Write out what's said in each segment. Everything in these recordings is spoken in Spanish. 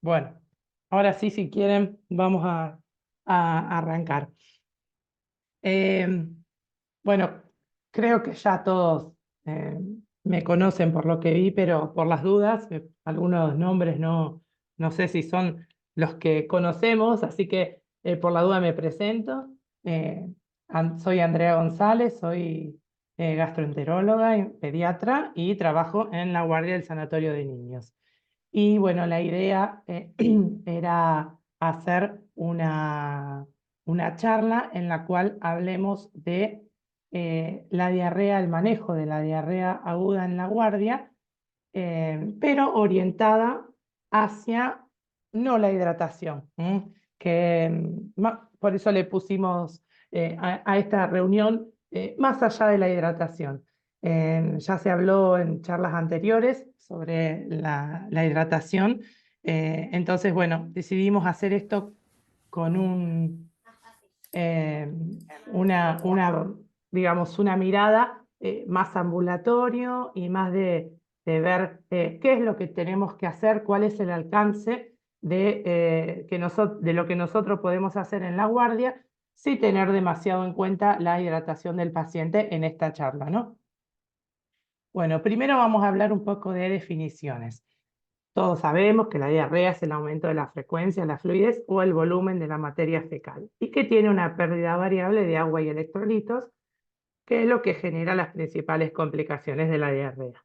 Bueno, ahora sí, si quieren, vamos a arrancar. Eh, bueno, creo que ya todos eh, me conocen por lo que vi, pero por las dudas, algunos nombres no sé si son los que conocemos, así que por la duda me presento. Eh, Soy Andrea González, soy gastroenteróloga y pediatra y trabajo en la guardia del Sanatorio de Niños. Y bueno, la idea era hacer una charla en la cual hablemos de la diarrea, el manejo de la diarrea aguda en la guardia, pero orientada hacia no la hidratación, que por eso le pusimos a esta reunión más allá de la hidratación. Ya se habló en charlas anteriores sobre la hidratación, entonces, bueno, decidimos hacer esto con eh, digamos, una mirada más ambulatorio y más de ver qué es lo que tenemos que hacer, cuál es el alcance de lo que nosotros podemos hacer en la guardia, sin tener demasiado en cuenta la hidratación del paciente en esta charla, ¿no? Bueno, primero vamos a hablar un poco de definiciones. Todos sabemos que la diarrea es el aumento de la frecuencia, la fluidez o el volumen de la materia fecal y que tiene una pérdida variable de agua y electrolitos, que es lo que genera las principales complicaciones de la diarrea.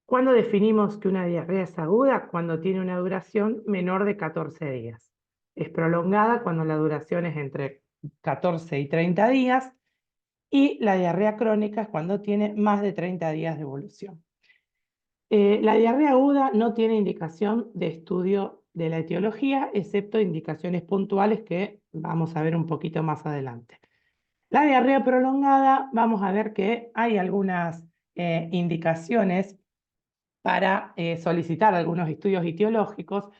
¿Cuándo definimos que una diarrea es aguda? Cuando tiene una duración menor de 14 días. Es prolongada cuando la duración es entre 14 y 30 días y la diarrea crónica es cuando tiene más de 30 días de evolución. La diarrea aguda no tiene indicación de estudio de la etiología, excepto indicaciones puntuales que vamos a ver un poquito más adelante. La diarrea prolongada, vamos a ver que hay algunas indicaciones para solicitar algunos estudios etiológicos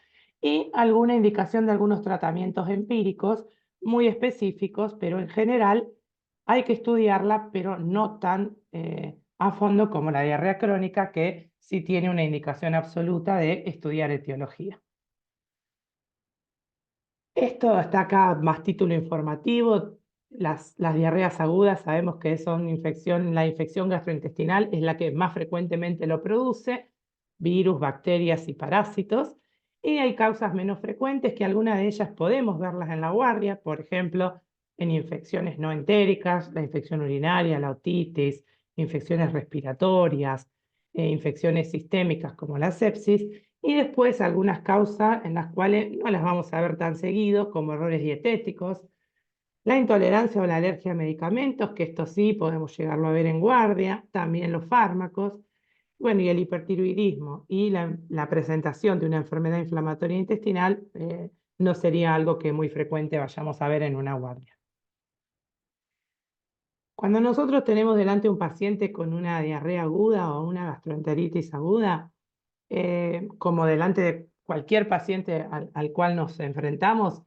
y alguna indicación de algunos tratamientos empíricos muy específicos, pero en general hay que estudiarla, pero no tan a fondo como la diarrea crónica, que sí tiene una indicación absoluta de estudiar etiología. Esto está acá más título informativo. Las diarreas agudas sabemos que son la infección gastrointestinal es la que más frecuentemente lo produce, virus, bacterias y parásitos. Y hay causas menos frecuentes que algunas de ellas podemos verlas en la guardia, por ejemplo, en infecciones no entéricas, la infección urinaria, la otitis, infecciones respiratorias, infecciones sistémicas como la sepsis, y después algunas causas en las cuales no las vamos a ver tan seguido, como errores dietéticos, la intolerancia o la alergia a medicamentos, que esto sí podemos llegarlo a ver en guardia, también los fármacos, bueno, y el hipertiroidismo y la presentación de una enfermedad inflamatoria intestinal no sería algo que muy frecuente vayamos a ver en una guardia. Cuando nosotros tenemos delante un paciente con una diarrea aguda o una gastroenteritis aguda, como delante de cualquier paciente al cual nos enfrentamos,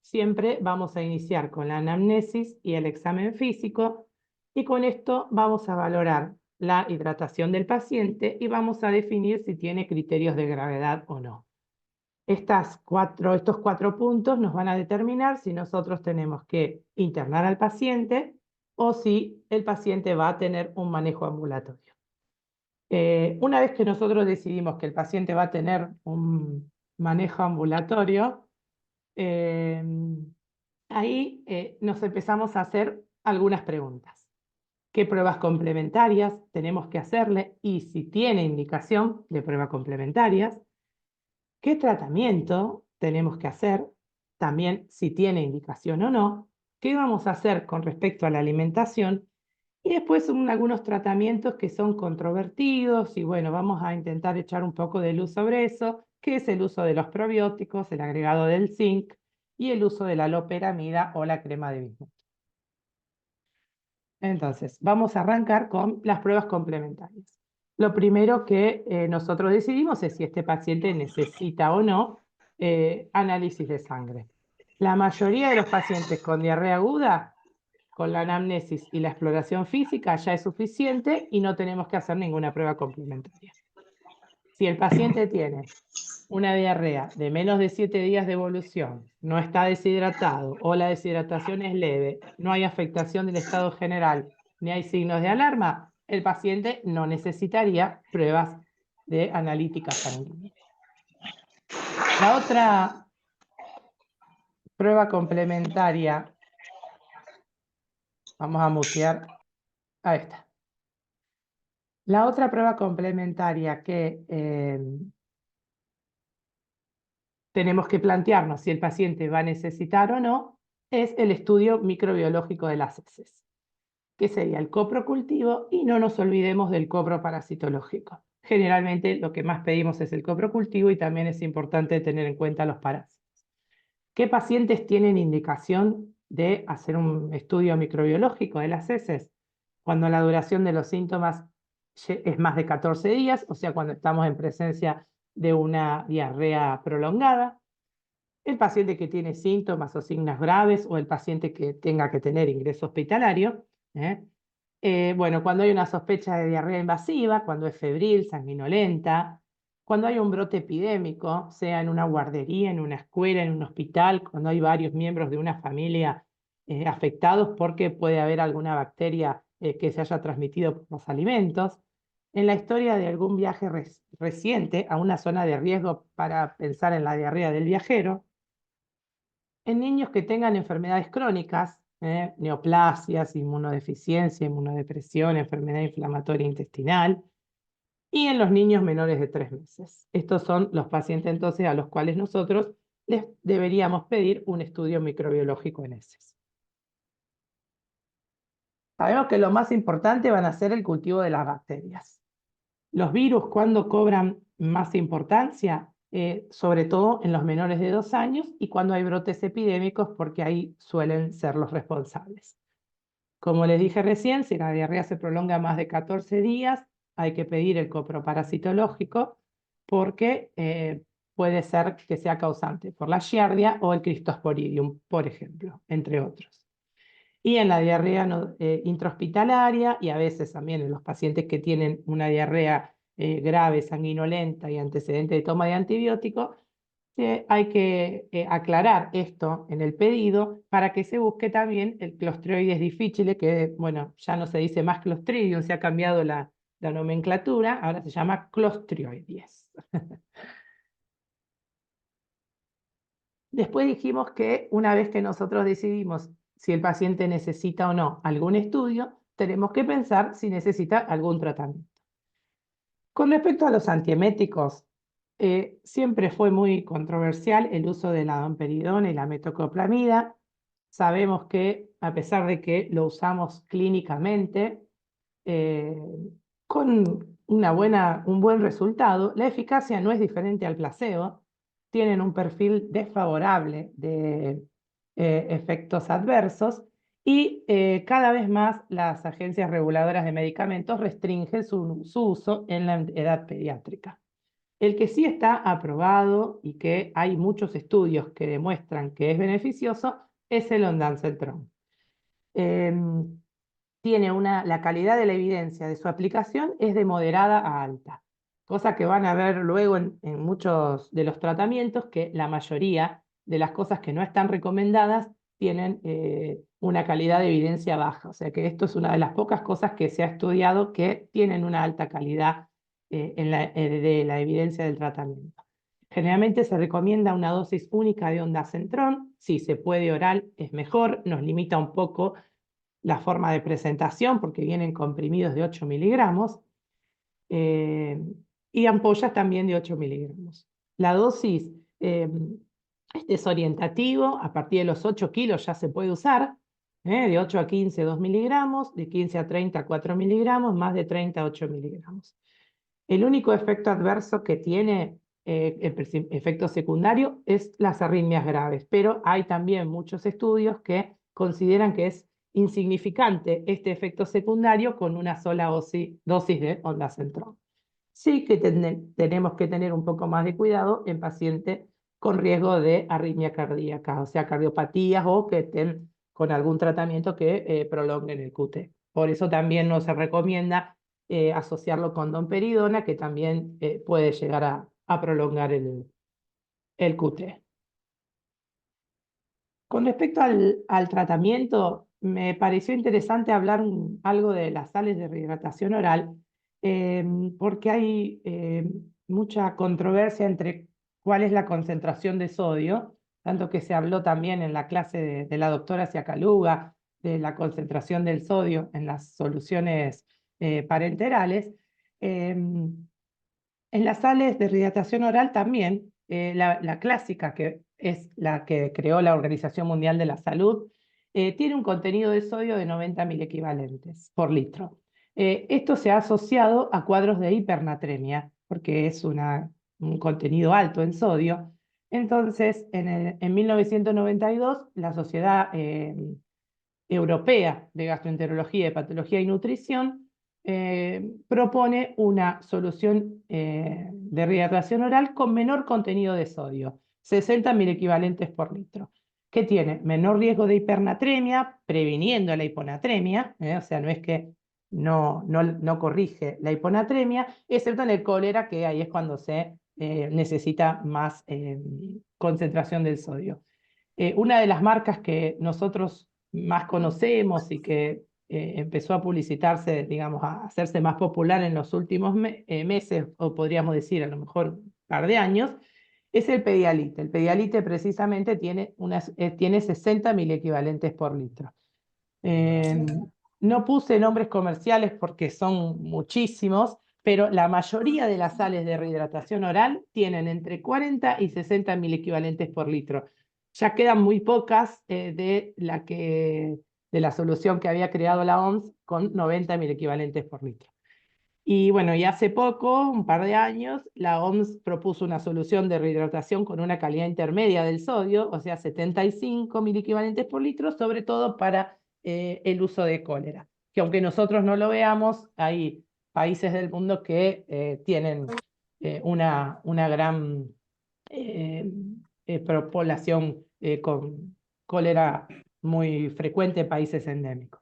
siempre vamos a iniciar con la anamnesis y el examen físico, y con esto vamos a valorar la hidratación del paciente y vamos a definir si tiene criterios de gravedad o no. Estos cuatro puntos nos van a determinar si nosotros tenemos que internar al paciente o si el paciente va a tener un manejo ambulatorio. Una vez que nosotros decidimos que el paciente va a tener un manejo ambulatorio, eh, ahí nos empezamos a hacer algunas preguntas. ¿Qué pruebas complementarias tenemos que hacerle? Y si tiene indicación de pruebas complementarias, ¿qué tratamiento tenemos que hacer? También si tiene indicación o no. ¿Qué vamos a hacer con respecto a la alimentación? Y después son algunos tratamientos que son controvertidos y bueno, vamos a intentar echar un poco de luz sobre eso, que es el uso de los probióticos, el agregado del zinc y el uso de la loperamida o la crema de bismuto. Entonces, vamos a arrancar con las pruebas complementarias. Lo primero que nosotros decidimos es si este paciente necesita o no análisis de sangre. La mayoría de los pacientes con diarrea aguda, con la anamnesis y la exploración física ya es suficiente y no tenemos que hacer ninguna prueba complementaria. Si el paciente tiene una diarrea de menos de 7 días de evolución, no está deshidratado o la deshidratación es leve, no hay afectación del estado general, ni hay signos de alarma, el paciente no necesitaría pruebas de analítica sanguínea. La otra prueba complementaria, vamos a mutear a esta. La otra prueba complementaria que tenemos que plantearnos si el paciente va a necesitar o no es el estudio microbiológico de las heces, que sería el coprocultivo, y no nos olvidemos del coproparasitológico. Generalmente lo que más pedimos es el coprocultivo y también es importante tener en cuenta los parásitos. ¿Qué pacientes tienen indicación de hacer un estudio microbiológico de las heces? Cuando la duración de los síntomas es más de 14 días, o sea, cuando estamos en presencia de una diarrea prolongada, el paciente que tiene síntomas o signos graves o el paciente que tenga que tener ingreso hospitalario. Bueno, cuando hay una sospecha de diarrea invasiva, cuando es febril, sanguinolenta, cuando hay un brote epidémico, sea en una guardería, en una escuela, en un hospital, cuando hay varios miembros de una familia afectados porque puede haber alguna bacteria que se haya transmitido por los alimentos. En la historia de algún viaje reciente a una zona de riesgo para pensar en la diarrea del viajero, en niños que tengan enfermedades crónicas, neoplasias, inmunodeficiencia, inmunodepresión, enfermedad inflamatoria intestinal, y en los niños menores de 3 meses. Estos son los pacientes entonces a los cuales nosotros les deberíamos pedir un estudio microbiológico en heces. Sabemos que lo más importante van a ser el cultivo de las bacterias. Los virus, ¿cuándo cobran más importancia? Sobre todo en los menores de 2 años y cuando hay brotes epidémicos, porque ahí suelen ser los responsables. Como les dije recién, si la diarrea se prolonga más de 14 días, hay que pedir el coproparasitológico porque puede ser que sea causante por la Giardia o el Cryptosporidium, por ejemplo, entre otros. Y en la diarrea intrahospitalaria y a veces también en los pacientes que tienen una diarrea grave, sanguinolenta y antecedente de toma de antibióticos, hay que aclarar esto en el pedido para que se busque también el Clostridium difficile, que bueno, ya no se dice más Clostridium, se ha cambiado la nomenclatura, ahora se llama Clostrioides. Después dijimos que una vez que nosotros decidimos si el paciente necesita o no algún estudio, tenemos que pensar si necesita algún tratamiento. Con respecto a los antieméticos, siempre fue muy controversial el uso de la domperidona y la metoclopramida. Sabemos que a pesar de que lo usamos clínicamente, eh, con un buen resultado, la eficacia no es diferente al placebo, tienen un perfil desfavorable de efectos adversos y cada vez más las agencias reguladoras de medicamentos restringen su uso en la edad pediátrica. El que sí está aprobado y que hay muchos estudios que demuestran que es beneficioso es el ondansetron. La calidad de la evidencia de su aplicación es de moderada a alta, cosa que van a ver luego en muchos de los tratamientos, que la mayoría de las cosas que no están recomendadas tienen una calidad de evidencia baja. O sea que esto es una de las pocas cosas que se ha estudiado que tienen una alta calidad de la evidencia del tratamiento. Generalmente se recomienda una dosis única de ondansetron. Si se puede oral es mejor, nos limita un poco la forma de presentación porque vienen comprimidos de 8 miligramos y ampollas también de 8 miligramos. La dosis es orientativo, a partir de los 8 kilos ya se puede usar, de 8 a 15, 2 miligramos, de 15 a 30, 4 miligramos, más de 30 a 8 miligramos. El único efecto adverso que tiene el efecto secundario es las arritmias graves, pero hay también muchos estudios que consideran que es insignificante este efecto secundario con una sola dosis de ondansetron. Sí que tenemos que tener un poco más de cuidado en pacientes con riesgo de arritmia cardíaca, o sea, cardiopatías o que estén con algún tratamiento que prolonguen el QT. Por eso también no se recomienda asociarlo con domperidona, que también puede llegar a prolongar el QT. Con respecto al tratamiento, me pareció interesante hablar algo de las sales de rehidratación oral, porque hay mucha controversia entre cuál es la concentración de sodio, tanto que se habló también en la clase de la doctora Siacaluga de la concentración del sodio en las soluciones parenterales. En las sales de rehidratación oral también, la clásica, que es la que creó la Organización Mundial de la Salud, tiene un contenido de sodio de 90 milequivalentes por litro. Esto se ha asociado a cuadros de hipernatremia, porque es un contenido alto en sodio. Entonces, en 1992, la Sociedad Europea de Gastroenterología, Hepatología y Nutrición propone una solución de rehidratación oral con menor contenido de sodio, 60 milequivalentes por litro, que tiene menor riesgo de hipernatremia, previniendo la hiponatremia, o sea, no es que no corrige la hiponatremia, excepto en el cólera, que ahí es cuando se necesita más concentración del sodio. Una de las marcas que nosotros más conocemos y que empezó a publicitarse, digamos, a hacerse más popular en los últimos meses, o podríamos decir a lo mejor un par de años, es el Pedialite. El Pedialite precisamente tiene 60 milequivalentes por litro. No puse nombres comerciales porque son muchísimos, pero la mayoría de las sales de rehidratación oral tienen entre 40 y 60 milequivalentes por litro. Ya quedan muy pocas de la solución que había creado la OMS con 90 milequivalentes por litro. Y bueno, y hace poco, un par de años, la OMS propuso una solución de rehidratación con una calidad intermedia del sodio, o sea, 75 milequivalentes por litro, sobre todo para el uso de cólera. Que aunque nosotros no lo veamos, hay países del mundo que tienen una gran población con cólera muy frecuente, países endémicos.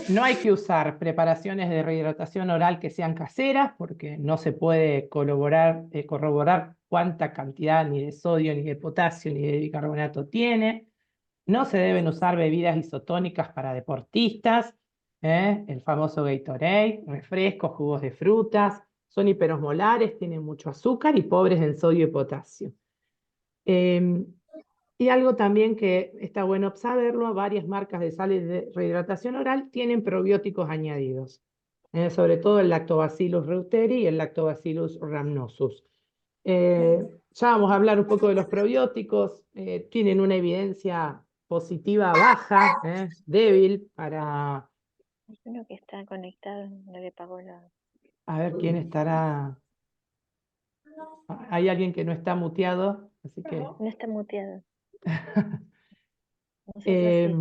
No hay que usar preparaciones de rehidratación oral que sean caseras porque no se puede corroborar cuánta cantidad ni de sodio, ni de potasio, ni de bicarbonato tiene. No se deben usar bebidas isotónicas para deportistas, el famoso Gatorade, refrescos, jugos de frutas. Son hiperosmolares, tienen mucho azúcar y pobres en sodio y potasio. Y algo también que está bueno saberlo, varias marcas de sales de rehidratación oral tienen probióticos añadidos, sobre todo el Lactobacillus reuteri y el Lactobacillus rhamnosus. Ya vamos a hablar un poco de los probióticos, tienen una evidencia positiva baja, débil para... Hay uno que está conectado, no le pagó la... A ver quién estará... Hay alguien que no está muteado, así que... No está muteado. Nosotros sí. ¿Qué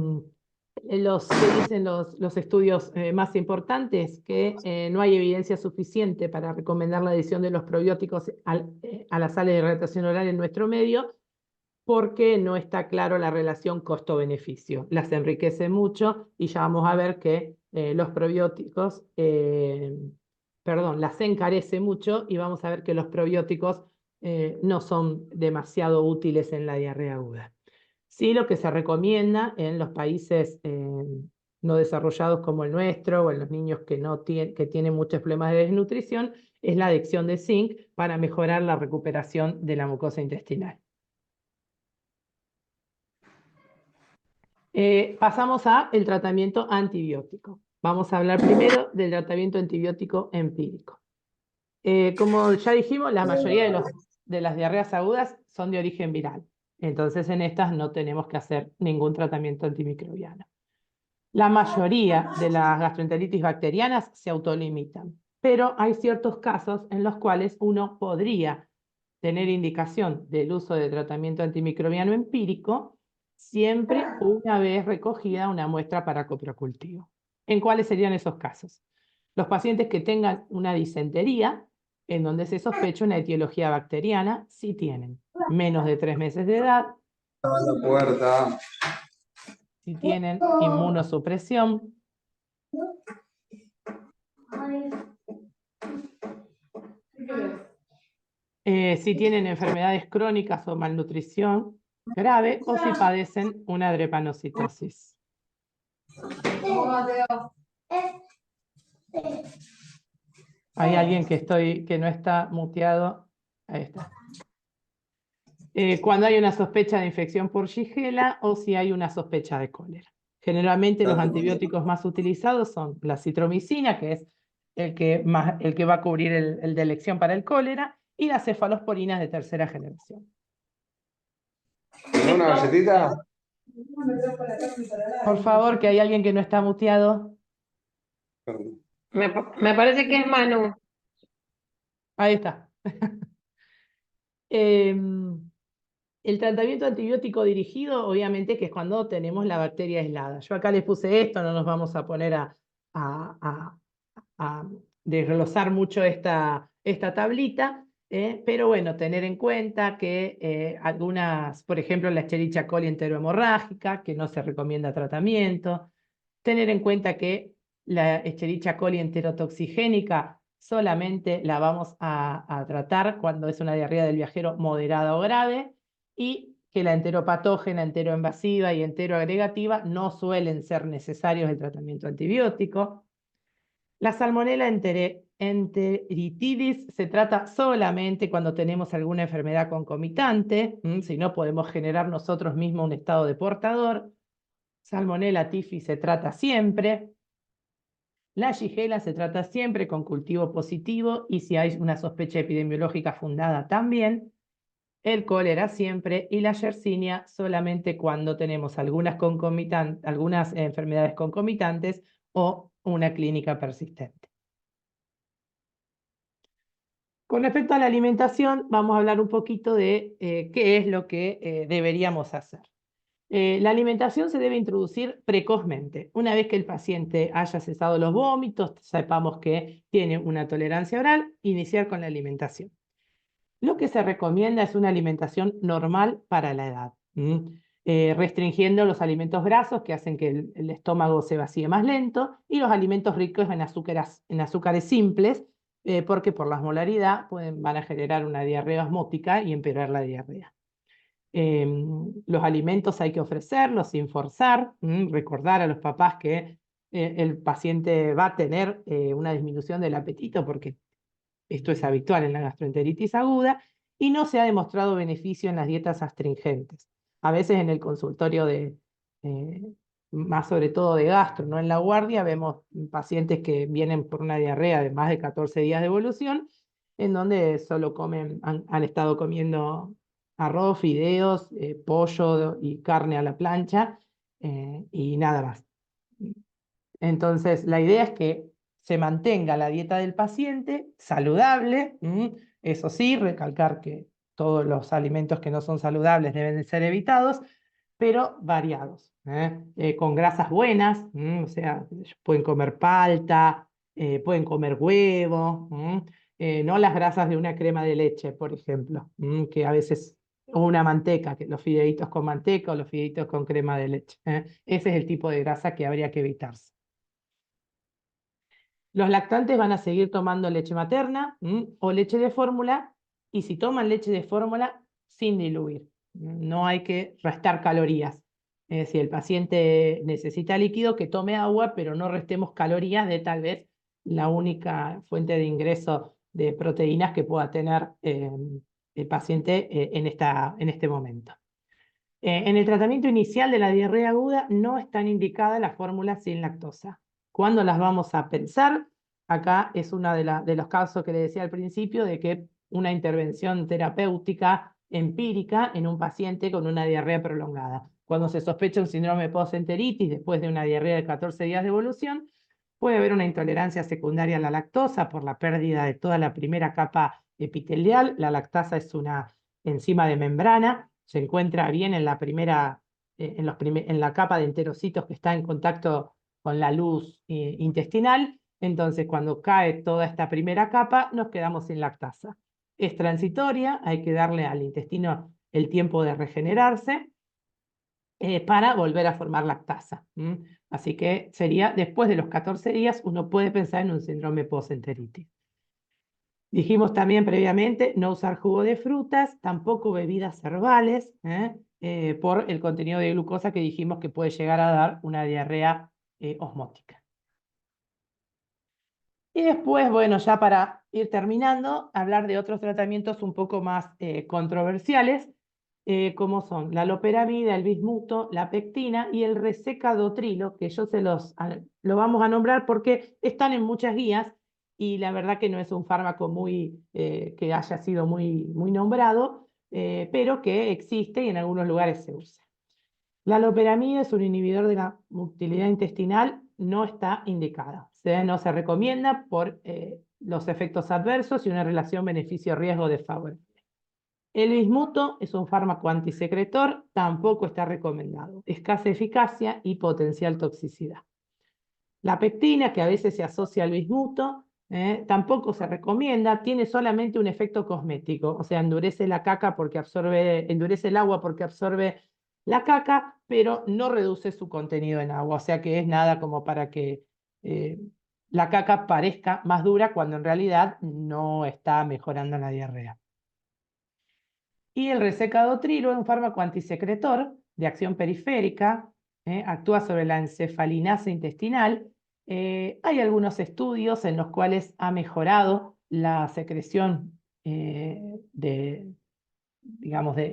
dicen los estudios más importantes? Que no hay evidencia suficiente para recomendar la adición de los probióticos a la sala de hidratación oral en nuestro medio, porque no está claro la relación costo-beneficio. Las enriquece mucho y ya vamos a ver que los probióticos, las encarece mucho y vamos a ver que los probióticos no son demasiado útiles en la diarrea aguda. Sí, lo que se recomienda en los países no desarrollados como el nuestro o en los niños que tienen muchos problemas de desnutrición es la adicción de zinc para mejorar la recuperación de la mucosa intestinal. Pasamos al tratamiento antibiótico. Vamos a hablar primero del tratamiento antibiótico empírico. Como ya dijimos, la mayoría de las diarreas agudas son de origen viral. Entonces, en estas no tenemos que hacer ningún tratamiento antimicrobiano. La mayoría de las gastroenteritis bacterianas se autolimitan, pero hay ciertos casos en los cuales uno podría tener indicación del uso de tratamiento antimicrobiano empírico siempre una vez recogida una muestra para coprocultivo. ¿En cuáles serían esos casos? Los pacientes que tengan una disentería, en donde se sospecha una etiología bacteriana, si tienen menos de 3 meses de edad, la puerta. si tienen inmunosupresión, Si tienen enfermedades crónicas o malnutrición grave o si padecen una drepanocitosis. Hay alguien que no está muteado. Ahí está. Cuando hay una sospecha de infección por Shigella o si hay una sospecha de cólera. Generalmente los antibióticos más utilizados son la citromicina, que es el que va a cubrir el de elección para el cólera, y las cefalosporinas de tercera generación. ¿Una galletita? Por favor, que hay alguien que no está muteado. Me parece que es Manu. Ahí está. El tratamiento antibiótico dirigido, obviamente, que es cuando tenemos la bacteria aislada. Yo acá les puse esto, no nos vamos a poner a desglosar mucho esta tablita, pero bueno, tener en cuenta que algunas, por ejemplo, la Escherichia coli enterohemorrágica, que no se recomienda tratamiento, tener en cuenta que la Escherichia coli enterotoxigénica solamente la vamos a tratar cuando es una diarrea del viajero moderada o grave, y que la enteropatógena, enteroinvasiva y enteroagregativa no suelen ser necesarios el tratamiento antibiótico. La Salmonella enteritidis se trata solamente cuando tenemos alguna enfermedad concomitante, si no podemos generar nosotros mismos un estado de portador. Salmonella typhi se trata siempre. La Shigella se trata siempre con cultivo positivo y si hay una sospecha epidemiológica fundada también. El cólera siempre y la Yersinia solamente cuando tenemos algunas enfermedades concomitantes o una clínica persistente. Con respecto a la alimentación, vamos a hablar un poquito de qué es lo que deberíamos hacer. La alimentación se debe introducir precozmente. Una vez que el paciente haya cesado los vómitos, sepamos que tiene una tolerancia oral, iniciar con la alimentación. Lo que se recomienda es una alimentación normal para la edad, restringiendo los alimentos grasos que hacen que el estómago se vacíe más lento y los alimentos ricos en azúcares simples, porque por la osmolaridad van a generar una diarrea osmótica y empeorar la diarrea. Los alimentos hay que ofrecerlos sin forzar, recordar a los papás que el paciente va a tener una disminución del apetito porque esto es habitual en la gastroenteritis aguda y no se ha demostrado beneficio en las dietas astringentes. A veces en el consultorio más sobre todo de gastro, no en la guardia, vemos pacientes que vienen por una diarrea de más de 14 días de evolución, en donde solo han estado comiendo arroz, fideos, pollo y carne a la plancha y nada más. Entonces, la idea es que se mantenga la dieta del paciente saludable, eso sí, recalcar que todos los alimentos que no son saludables deben de ser evitados, pero variados, con grasas buenas, o sea, pueden comer palta, pueden comer huevo, no las grasas de una crema de leche, por ejemplo, que a veces, o una manteca, que los fideitos con manteca o los fideitos con crema de leche. Ese es el tipo de grasa que habría que evitarse. Los lactantes van a seguir tomando leche materna o leche de fórmula, y si toman leche de fórmula, sin diluir. No hay que restar calorías. Si el paciente necesita líquido, que tome agua, pero no restemos calorías de tal vez la única fuente de ingreso de proteínas que pueda tener el paciente en este momento. En el tratamiento inicial de la diarrea aguda no están indicadas las fórmulas sin lactosa. ¿Cuándo las vamos a pensar? Acá es uno de los casos que le decía al principio de que una intervención terapéutica empírica en un paciente con una diarrea prolongada. Cuando se sospecha un síndrome postenteritis después de una diarrea de 14 días de evolución, puede haber una intolerancia secundaria a la lactosa por la pérdida de toda la primera capa epitelial. La lactasa es una enzima de membrana, se encuentra bien en la en la capa de enterocitos que está en contacto con la luz intestinal. Entonces, cuando cae toda esta primera capa, nos quedamos sin lactasa. Es transitoria, hay que darle al intestino el tiempo de regenerarse. para volver a formar lactasa. Así que sería después de los 14 días, uno puede pensar en un síndrome postenteritis. Dijimos también previamente no usar jugo de frutas, tampoco bebidas herbales, por el contenido de glucosa que dijimos que puede llegar a dar una diarrea osmótica. Y después, bueno, ya para ir terminando, hablar de otros tratamientos un poco más controversiales, como son la loperamida, el bismuto, la pectina y el resecadotrilo, que yo lo vamos a nombrar porque están en muchas guías y la verdad que no es un fármaco que haya sido muy nombrado, pero que existe y en algunos lugares se usa. La loperamida es un inhibidor de la motilidad intestinal, no está indicada. No se recomienda por los efectos adversos y una relación beneficio-riesgo desfavorable. El bismuto es un fármaco antisecretor, tampoco está recomendado. Escasa eficacia y potencial toxicidad. La pectina, que a veces se asocia al bismuto, tampoco se recomienda, tiene solamente un efecto cosmético, o sea, endurece la caca porque endurece el agua porque absorbe la caca, pero no reduce su contenido en agua, o sea que es nada como para que la caca parezca más dura cuando en realidad no está mejorando la diarrea. Y el resecadotrilo es un fármaco antisecretor de acción periférica, actúa sobre la encefalinasa intestinal. Hay algunos estudios en los cuales ha mejorado la secreción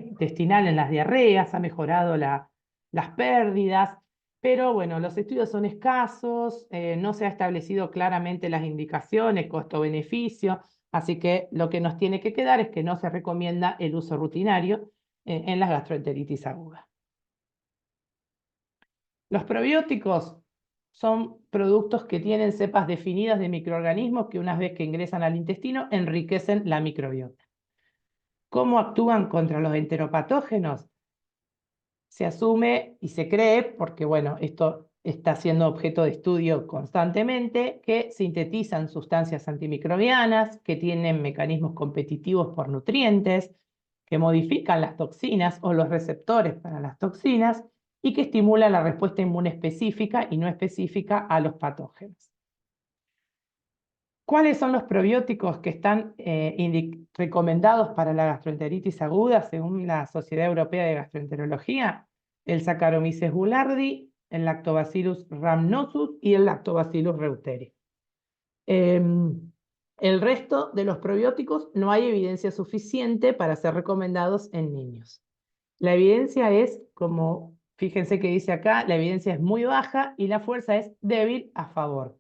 intestinal en las diarreas, ha mejorado las pérdidas, pero bueno, los estudios son escasos, no se ha establecido claramente las indicaciones, costo-beneficio, así que lo que nos tiene que quedar es que no se recomienda el uso rutinario en las gastroenteritis agudas. Los probióticos son productos que tienen cepas definidas de microorganismos que una vez que ingresan al intestino enriquecen la microbiota. ¿Cómo actúan contra los enteropatógenos? Se asume y se cree, porque bueno, esto está siendo objeto de estudio constantemente, que sintetizan sustancias antimicrobianas, que tienen mecanismos competitivos por nutrientes, que modifican las toxinas o los receptores para las toxinas y que estimulan la respuesta inmune específica y no específica a los patógenos. ¿Cuáles son los probióticos que están recomendados para la gastroenteritis aguda según la Sociedad Europea de Gastroenterología? El Saccharomyces boulardii, el Lactobacillus rhamnosus y el Lactobacillus reuteri. El resto de los probióticos no hay evidencia suficiente para ser recomendados en niños. La evidencia es, como fíjense que dice acá, la evidencia es muy baja y la fuerza es débil a favor.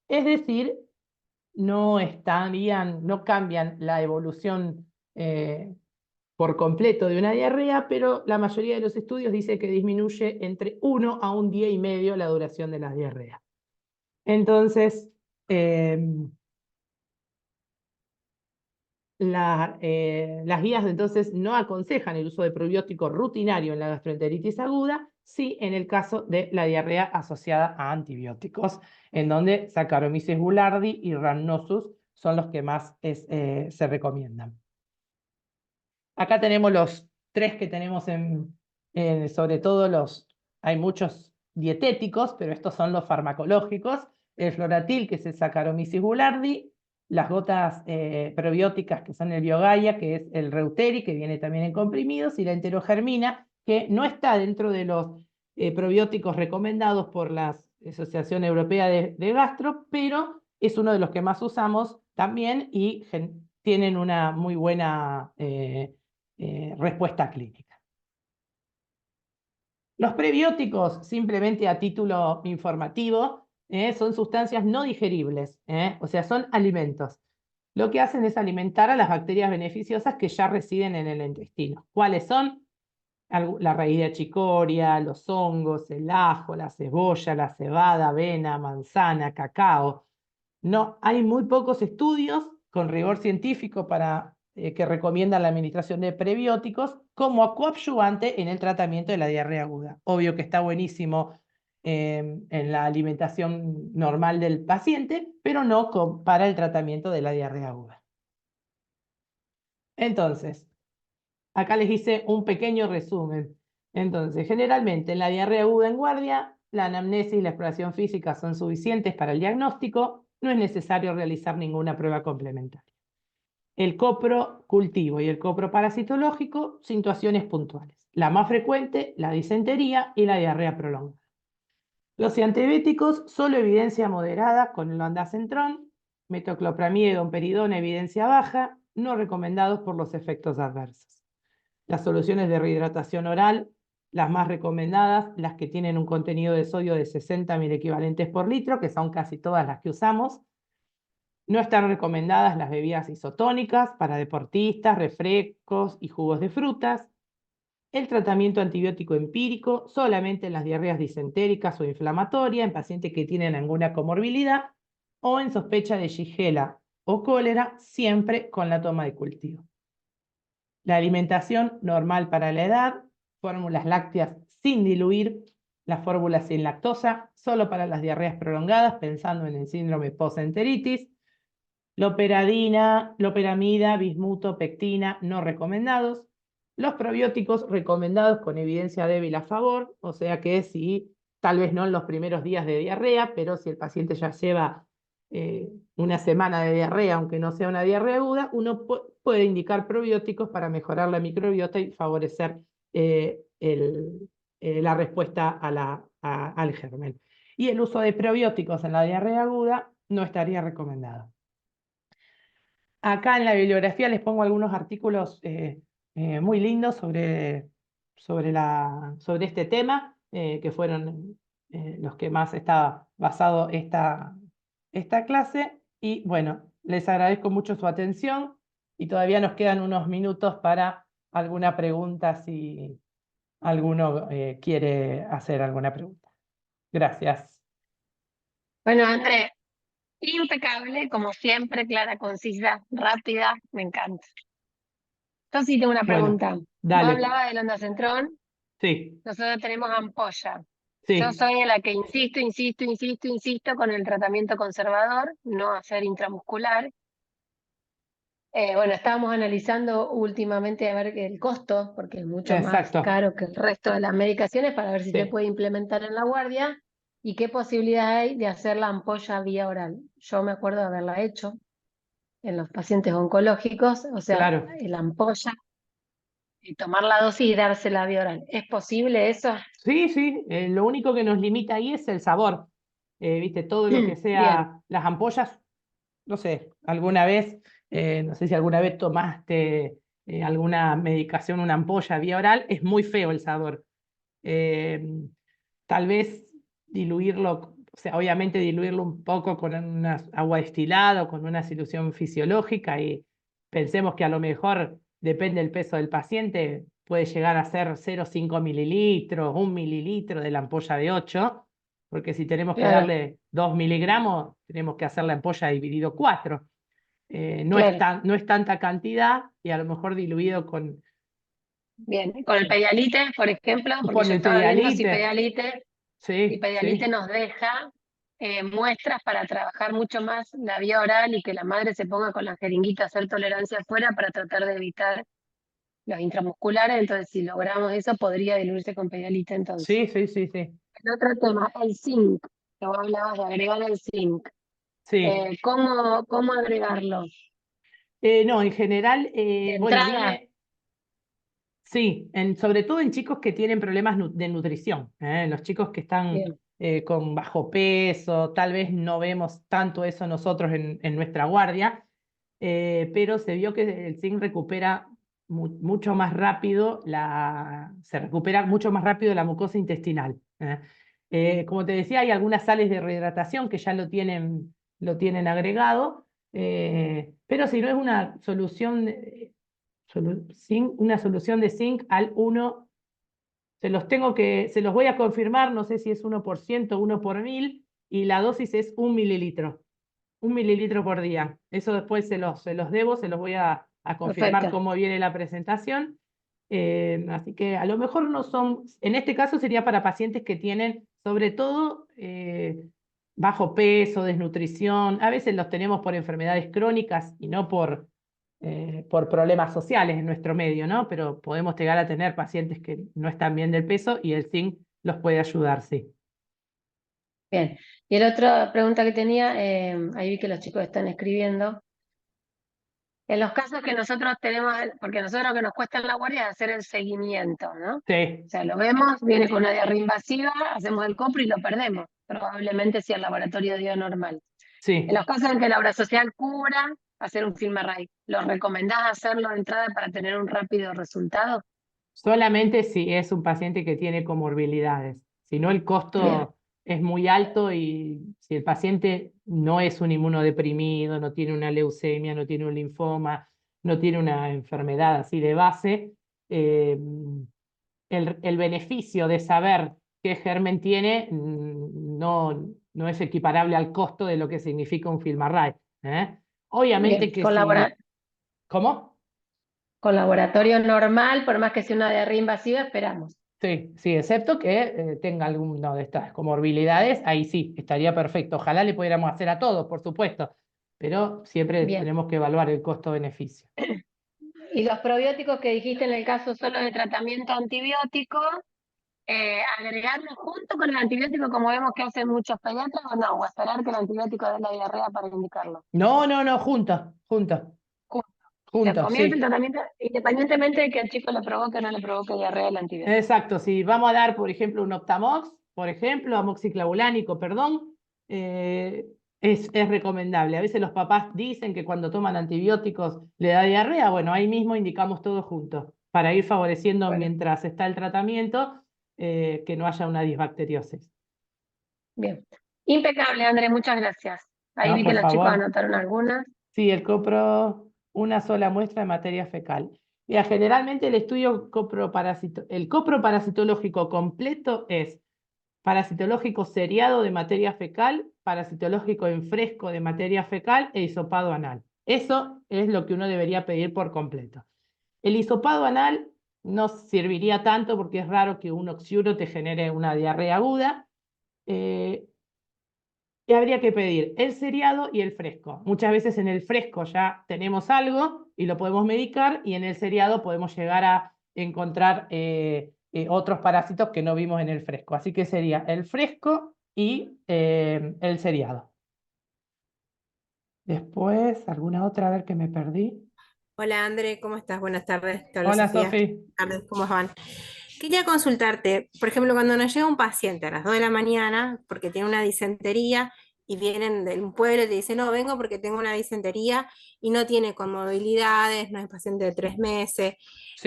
Es decir, no cambian la evolución por completo de una diarrea, pero la mayoría de los estudios dice que disminuye entre 1 a un día y medio la duración de las diarreas. Entonces, las guías entonces no aconsejan el uso de probiótico rutinario en la gastroenteritis aguda, sí en el caso de la diarrea asociada a antibióticos, en donde Saccharomyces boulardii y Rhamnosus son los que más se recomiendan. Acá tenemos los tres que tenemos sobre todo hay muchos dietéticos, pero estos son los farmacológicos, el Floratil, que es el Saccharomyces boulardii, las gotas probióticas, que son el Biogaia, que es el Reuteri, que viene también en comprimidos, y la enterogermina, que no está dentro de los probióticos recomendados por la Asociación Europea de Gastro, pero es uno de los que más usamos también y tienen una muy buena respuesta clínica. Los prebióticos, simplemente a título informativo, son sustancias no digeribles, o sea, son alimentos. Lo que hacen es alimentar a las bacterias beneficiosas que ya residen en el intestino. ¿Cuáles son? La raíz de achicoria, los hongos, el ajo, la cebolla, la cebada, avena, manzana, cacao. No, hay muy pocos estudios con rigor científico que recomiendan la administración de prebióticos como coadyuvante en el tratamiento de la diarrea aguda. Obvio que está buenísimo en la alimentación normal del paciente, pero no para el tratamiento de la diarrea aguda. Entonces, acá les hice un pequeño resumen. Entonces, generalmente en la diarrea aguda en guardia, la anamnesis y la exploración física son suficientes para el diagnóstico, no es necesario realizar ninguna prueba complementaria. El copro cultivo y el copro parasitológico, situaciones puntuales. La más frecuente, la disentería y la diarrea prolongada. Los antibióticos, solo evidencia moderada con el ondansetron, metoclopramida y domperidona, evidencia baja, no recomendados por los efectos adversos. Las soluciones de rehidratación oral, las más recomendadas, las que tienen un contenido de sodio de 60 equivalentes por litro, que son casi todas las que usamos. No están recomendadas las bebidas isotónicas para deportistas, refrescos y jugos de frutas. El tratamiento antibiótico empírico solamente en las diarreas disentéricas o inflamatorias, en pacientes que tienen alguna comorbilidad o en sospecha de Shigella o cólera, siempre con la toma de cultivo. La alimentación normal para la edad, fórmulas lácteas sin diluir, las fórmulas sin lactosa, solo para las diarreas prolongadas, pensando en el síndrome postenteritis. Loperamida, bismuto, pectina, no recomendados. Los probióticos recomendados con evidencia débil a favor, o sea que si, tal vez no en los primeros días de diarrea, pero si el paciente ya lleva una semana de diarrea, aunque no sea una diarrea aguda, uno puede indicar probióticos para mejorar la microbiota y favorecer la respuesta al germen. Y el uso de probióticos en la diarrea aguda no estaría recomendado. Acá en la bibliografía les pongo algunos artículos muy lindos sobre este tema, que fueron los que más estaba basado esta clase. Y bueno, les agradezco mucho su atención y todavía nos quedan unos minutos para alguna pregunta si alguno quiere hacer alguna pregunta. Gracias. Bueno, André, impecable, como siempre, clara, concisa, rápida, me encanta. Yo sí tengo una Bueno, pregunta. Vos dale. hablabas del ondansetron, Sí, nosotros tenemos ampolla. Yo sí, soy de la que insisto con el tratamiento conservador, no hacer intramuscular. Bueno, estábamos analizando últimamente a ver el costo, porque es mucho más exacto. caro que el resto de las medicaciones, para ver si se Sí. puede implementar en la guardia y qué posibilidad hay de hacer la ampolla vía oral. Yo me acuerdo de haberla hecho en los pacientes oncológicos, o sea, Claro. la ampolla y tomar la dosis y dársela vía oral. ¿Es posible eso? Sí, sí, lo único que nos limita ahí es el sabor. Viste, todo lo que Bien, sea las ampollas, no sé, alguna vez, no sé si alguna vez tomaste alguna medicación, una ampolla vía oral, es muy feo el sabor. Eh, Tal vez diluirlo, o sea, obviamente diluirlo un poco con una agua destilada o con una solución fisiológica y pensemos que a lo mejor depende del peso del paciente, puede llegar a ser 0,5 mililitros, 1 mililitro de la ampolla de 8, porque si tenemos que claro, darle 2 miligramos, tenemos que hacer la ampolla dividido 4. claro. No es tanta cantidad y a lo mejor diluido Bien, con el pedialite, por ejemplo, porque con yo el estaba viendo pedialite. si Sí, pedialite sí. nos deja muestras para trabajar mucho más la vía oral y que la madre se ponga con la jeringuita a hacer tolerancia afuera para tratar de evitar los intramusculares. Entonces, si logramos eso, podría diluirse con pedialite entonces. Sí, sí, sí, sí. El otro tema, el zinc, que vos hablabas de agregar el zinc. Sí. ¿Cómo agregarlo? No, en general, De bueno, entrada, sí, sobre todo en chicos que tienen problemas de nutrición, los chicos que están bien, con bajo peso, tal vez no vemos tanto eso nosotros en nuestra guardia, pero se vio que el zinc recupera mucho más rápido se recupera mucho más rápido la mucosa intestinal. Como te decía, hay algunas sales de rehidratación que ya lo tienen agregado, pero si no es una solución una solución de zinc al 1, se los voy a confirmar, no sé si es 1%, 1 por 1000, y la dosis es 1 mililitro, 1 mililitro por día. Eso después se los debo, se los voy a confirmar perfecto. cómo viene la presentación. Así que a lo mejor no son, en este caso sería para pacientes que tienen sobre todo bajo peso, desnutrición, a veces los tenemos por enfermedades crónicas y no por problemas sociales en nuestro medio, ¿no? Pero podemos llegar a tener pacientes que no están bien del peso y el zinc los puede ayudar, sí. Bien. Y la otra pregunta que tenía, ahí vi que los chicos están escribiendo. En los casos que nosotros tenemos, porque nosotros lo que nos cuesta en la guardia es hacer el seguimiento, ¿no? Sí, O sea, lo vemos, viene con una diarrea invasiva, hacemos el compro y lo perdemos, probablemente si el laboratorio dio normal. sí. En los casos en que la obra social cubra, hacer un FilmArray. ¿Lo recomendás hacerlo de entrada para tener un rápido resultado? Solamente si es un paciente que tiene comorbilidades. Si no, el Bien, costo es muy alto y si el paciente no es un inmunodeprimido, no tiene una leucemia, no tiene un linfoma, no tiene una enfermedad así de base, eh, el beneficio de saber qué germen tiene no es equiparable al costo de lo que significa un FilmArray. Obviamente bien. que si... ¿Cómo? Con laboratorio normal, por más que sea una diarrea invasiva, esperamos. Sí, sí, excepto que tenga alguna de estas comorbilidades, ahí sí, estaría perfecto. Ojalá le pudiéramos hacer a todos, por supuesto, pero siempre Bien. tenemos que evaluar el costo-beneficio. Y los probióticos que dijiste en el caso solo de tratamiento antibiótico, agregarlo junto con el antibiótico como vemos que hacen muchos pediatras o no, o esperar que el antibiótico dé la diarrea para indicarlo. No, no, no, juntos, juntos, Junto. O sea, juntos, comienza el sí. tratamiento independientemente de que el chico le provoque o no le provoque diarrea el antibiótico. Exacto, si vamos a dar, por ejemplo, un Optamox, por ejemplo, amoxiclavulánico, perdón, es recomendable. A veces los papás dicen que cuando toman antibióticos le da diarrea. Bueno, ahí mismo indicamos todo juntos para ir favoreciendo Bueno, mientras está el tratamiento que no haya una disbacteriosis. bien. Impecable, André, muchas gracias. Ahí ¿No? vi que Por los chicos favor. anotaron algunas. Sí, el copro, una sola muestra de materia fecal. Mira, generalmente el estudio el coproparasitológico completo es parasitológico seriado de materia fecal, parasitológico en fresco de materia fecal e hisopado anal. Eso es lo que uno debería pedir por completo. El hisopado anal no serviría tanto porque es raro que un oxiuro te genere una diarrea aguda. Y habría que pedir el seriado y el fresco. Muchas veces en el fresco ya tenemos algo y lo podemos medicar, y en el seriado podemos llegar a encontrar otros parásitos que no vimos en el fresco. Así que sería el fresco y el seriado. Después, ¿alguna otra? A ver que me perdí. Hola André, ¿cómo estás? Buenas tardes, te habla Hola, Sofía. Sofi. Buenas tardes, ¿cómo van? Quería consultarte, por ejemplo, cuando nos llega un paciente a las 2 de la mañana porque tiene una disentería y vienen de un pueblo y te dicen, no, vengo porque tengo una disentería y no tiene comorbilidades, no es paciente de 3 meses,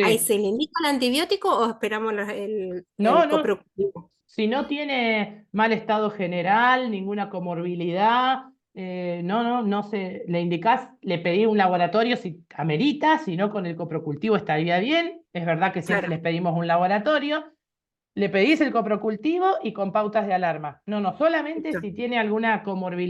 ¿ahí Sí. se le indica el antibiótico o esperamos No, el no. coprocultivo? Si no tiene mal estado general, ninguna comorbilidad, no se, le indicás, le pedí un laboratorio si amerita, si no con el coprocultivo estaría bien. Es verdad que siempre Claro. les pedimos un laboratorio. Le pedís el coprocultivo y con pautas de alarma. No, solamente Listo. si tiene alguna comorbilidad.